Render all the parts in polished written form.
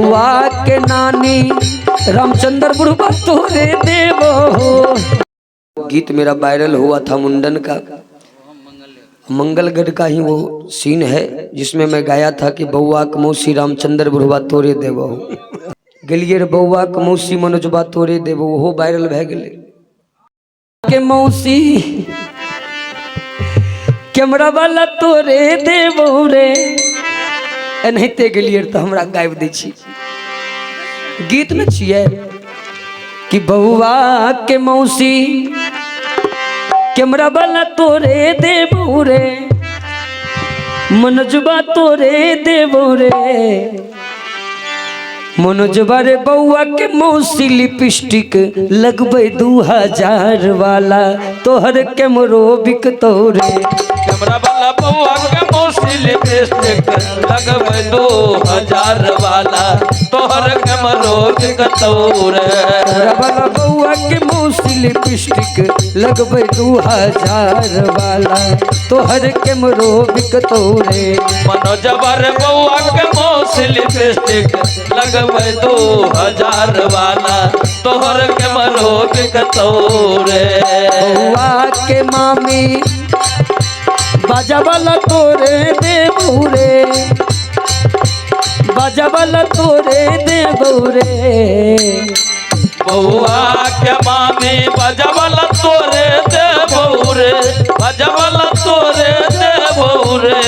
बउआ के नानी रामचंद्र बुढ़वा तोरे देवो हो। गीत मेरा वायरल हुआ था मुंडन का, मंगलगढ़ का ही वो सीन है जिसमें मैं गाया था कि बउआ के मौसी रामचंद्र बुढ़वा तोरे देवो गेलिए बउआ के मौसी मनोजबा तोरे देवो, वो वायरल भे गेले के मौसी कैमरा वाला तोरे देवो रे। एनाहिते गेलिए तो हमरा गाबि दै छी, गीत में छिए कि बउआ के मौसी कैमरा वाला तोरे देवो रे, मनोजबा तोरे देवो रे। मनोजबा रे बउआ के मौसी लिपस्टिक लगबे 2000 वाला, तोहर कैमरो बिकतो रे। कैमरा वाला बउआ के मौसी लिपस्टिक लगबे 2000 वाला, तोहर कैमरो बिकतो रे। कैमरा वाला बउआ के मौसी लिपस्टिक लगबे 2000 वाला, तोहर कैमरो बिकतो रे। मनोजबा रे बउआ के मौसी लिपस्टिक लगबे 2000 वाला, तोहर कैमरो बिकतो रे। बउआ के मामी बाजा वाला तोरे देवो रे, बाजा वाला तोरे देवो रे। बउआ के मामी बाजा वाला तोरे देवो रे, बाजा वाला तोरे देवो रे।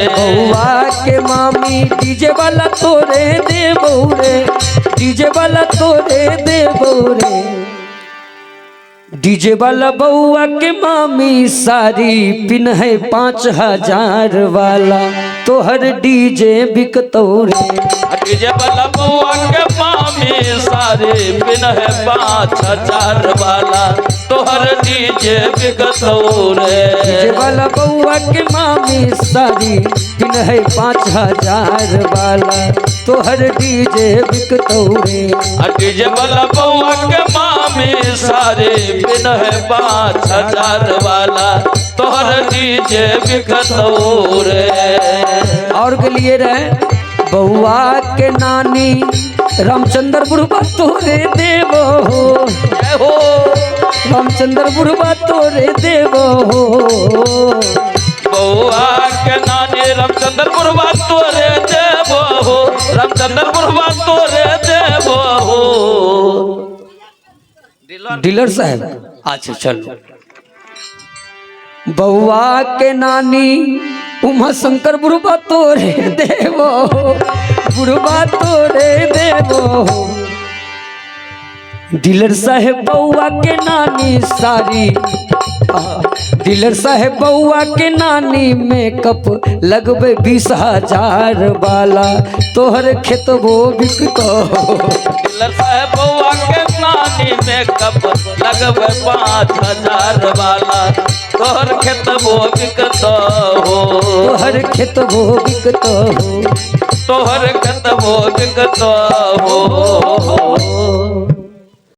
बउआ के मामी डीजे वाला तोरे देवो रे, डीजे वाला तोरे देवो रे। डीजे वाला बउआ के मामी साड़ी पिन्हे 5000 वाला, तोहर डीजे बिकतो रे। डीजे वाला बउआ के मामी साड़ी पिन्हे 5000 वाला, तोहर डीजे बिकतो रे। डीजे वाला बउआ के मामी साड़ी पिन्हे 5000 वाला, तोहर डीजे बिकतो रे। डीजे वाला बउआ के मामी साड़ी पिन्हे 5000 वाला, तोहर डीजे बिकतो रे। और के लिए रहे बउआ के नानी रामचंद्र बुढ़वा तोरे देवो हो, रामचंद्र बुढ़वा तोरे देवो हो। बउआ के नानी रामचंद्र बुढ़वा तोरे देवो हो, रामचंद्र बुढ़वा तोरे देवो हो। डीलर साहब अच्छा चलो। बउआ के नानी उमा शंकर बुढ़वा तोरे देवो, बुढ़वा तोरे देवो। डीलर साहेब बउआ के नानी सारी, डीलर साहेब बउआ के नानी मेकअप लगबे 20000 वाला, तोहर खेतबो बिकतो। डीलर साहेब बउआ के नानी मेकअप लगबे 5000 वाला, तोहर खेतबो बिकतो हो, तोहर खेतबो बिकतो हो, तोहर खेतबो बिकतो हो।